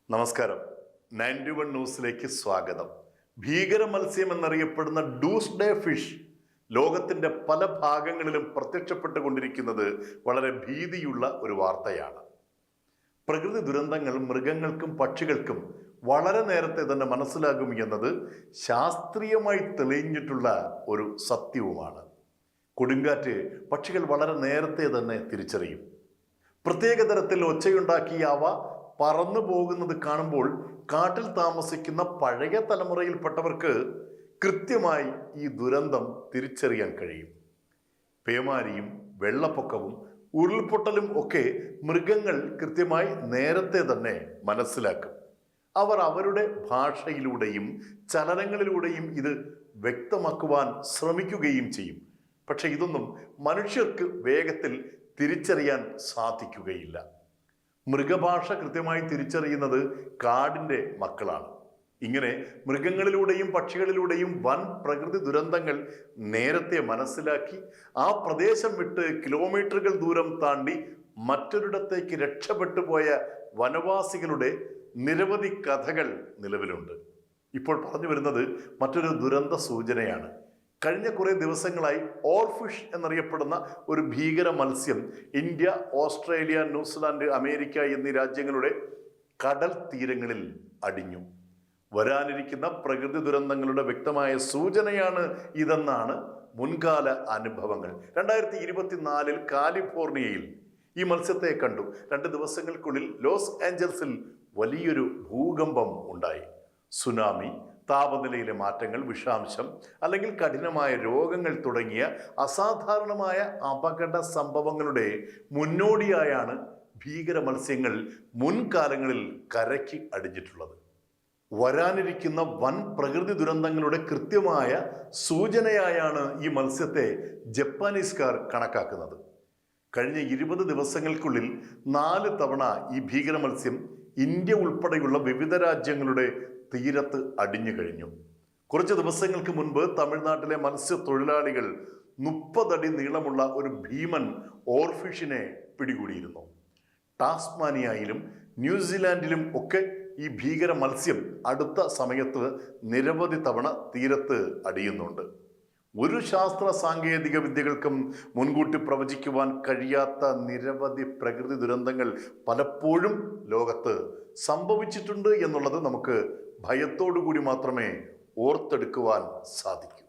നമസ്കാരം. 91 ന്യൂസിലേക്ക് സ്വാഗതം. ഭീകര മത്സ്യം എന്നറിയപ്പെടുന്ന ഡൂസ്ഡേ ഫിഷ് ലോകത്തിന്റെ പല ഭാഗങ്ങളിലും പ്രത്യക്ഷപ്പെട്ടുകൊണ്ടിരിക്കുന്നത് വളരെ ഭീതിയുള്ള ഒരു വാർത്തയാണ്. പ്രകൃതി ദുരന്തങ്ങൾ മൃഗങ്ങൾക്കും പക്ഷികൾക്കും വളരെ നേരത്തെ തന്നെ മനസ്സിലാകും എന്നത് ശാസ്ത്രീയമായി തെളിഞ്ഞിട്ടുള്ള ഒരു സത്യവുമാണ്. കൊടുങ്കാറ്റ് പക്ഷികൾ വളരെ നേരത്തെ തന്നെ തിരിച്ചറിയും. പ്രത്യേക തരത്തിൽ ഒച്ചയുണ്ടാക്കിയ അവ പറന്നു പോകുന്നത് കാണുമ്പോൾ കാട്ടിൽ താമസിക്കുന്ന പഴയ തലമുറയിൽപ്പെട്ടവർക്ക് കൃത്യമായി ഈ ദുരന്തം തിരിച്ചറിയാൻ കഴിയും. പേമാരിയും വെള്ളപ്പൊക്കവും ഉരുൾപൊട്ടലും ഒക്കെ മൃഗങ്ങൾ കൃത്യമായി നേരത്തെ തന്നെ മനസ്സിലാക്കും. അവർ അവരുടെ ഭാഷയിലൂടെയും ചലനങ്ങളിലൂടെയും ഇത് വ്യക്തമാക്കുവാൻ ശ്രമിക്കുകയും ചെയ്യും. പക്ഷെ ഇതൊന്നും മനുഷ്യർക്ക് വേഗത്തിൽ തിരിച്ചറിയാൻ സാധിക്കുകയില്ല. മൃഗഭാഷ കൃത്യമായി തിരിച്ചറിയുന്നത് കാടിൻ്റെ മക്കളാണ്. ഇങ്ങനെ മൃഗങ്ങളിലൂടെയും പക്ഷികളിലൂടെയും വൻ പ്രകൃതി ദുരന്തങ്ങൾ നേരത്തെ മനസ്സിലാക്കി ആ പ്രദേശം വിട്ട് കിലോമീറ്ററുകൾ ദൂരം താണ്ടി മറ്റൊരിടത്തേക്ക് രക്ഷപ്പെട്ടു പോയ വനവാസികളുടെ നിരവധി കഥകൾ നിലവിലുണ്ട്. ഇപ്പോൾ പറഞ്ഞു വരുന്നത് മറ്റൊരു ദുരന്ത സൂചനയാണ്. കഴിഞ്ഞ കുറേ ദിവസങ്ങളായി ഓർഫിഷ് എന്നറിയപ്പെടുന്ന ഒരു ഭീകര മത്സ്യം ഇന്ത്യ, ഓസ്ട്രേലിയ, ന്യൂസിലാൻഡ്, അമേരിക്ക എന്നീ രാജ്യങ്ങളുടെ കടൽ തീരങ്ങളിൽ അടിഞ്ഞു. വരാനിരിക്കുന്ന പ്രകൃതി ദുരന്തങ്ങളുടെ വ്യക്തമായ സൂചനയാണ് ഇതെന്നാണ് മുൻകാല അനുഭവങ്ങൾ. 2024 കാലിഫോർണിയയിൽ ഈ മത്സ്യത്തെ കണ്ടു. 2 ദിവസങ്ങൾക്കുള്ളിൽ ലോസ് ആഞ്ചൽസിൽ വലിയൊരു ഭൂകമ്പം ഉണ്ടായി. സുനാമി, താപനിലയിലെ മാറ്റങ്ങൾ, വിഷാംശം അല്ലെങ്കിൽ കഠിനമായ രോഗങ്ങൾ തുടങ്ങിയ അസാധാരണമായ അപകട സംഭവങ്ങളുടെ മുന്നോടിയായാണ് ഭീകര മത്സ്യങ്ങൾ മുൻകാലങ്ങളിൽ കരയ്ക്ക് അടിഞ്ഞിട്ടുള്ളത്. വരാനിരിക്കുന്ന വൻ പ്രകൃതി ദുരന്തങ്ങളുടെ കൃത്യമായ സൂചനയായാണ് ഈ മത്സ്യത്തെ ജപ്പാനീസുകാർ കണക്കാക്കുന്നത്. കഴിഞ്ഞ 20 ദിവസങ്ങൾക്കുള്ളിൽ 4 തവണ ഈ ഭീകര മത്സ്യം ഇന്ത്യ ഉൾപ്പെടെയുള്ള വിവിധ രാജ്യങ്ങളുടെ തീരത്ത് അടിഞ്ഞു കഴിഞ്ഞു. കുറച്ച് ദിവസങ്ങൾക്ക് മുൻപ് തമിഴ്നാട്ടിലെ മത്സ്യത്തൊഴിലാളികൾ 30 അടി നീളമുള്ള ഒരു ഭീമൻ ഓർഫിഷിനെ പിടികൂടിയിരുന്നു. ടാസ്മാനിയയിലും ന്യൂസിലാൻഡിലും ഒക്കെ ഈ ഭീകര മത്സ്യം അടുത്ത സമയത്ത് നിരവധി തവണ തീരത്ത് അടിയുന്നുണ്ട്. ഒരു ശാസ്ത്ര സാങ്കേതിക വിദ്യകൾക്കും മുൻകൂട്ടി പ്രവചിക്കുവാൻ കഴിയാത്ത നിരവധി പ്രകൃതി ദുരന്തങ്ങൾ പലപ്പോഴും ലോകത്ത് സംഭവിച്ചിട്ടുണ്ട് എന്നുള്ളത് നമുക്ക് ഭയത്തോടു കൂടി മാത്രമേ ഓർത്തെടുക്കുവാൻ സാധിക്കൂ.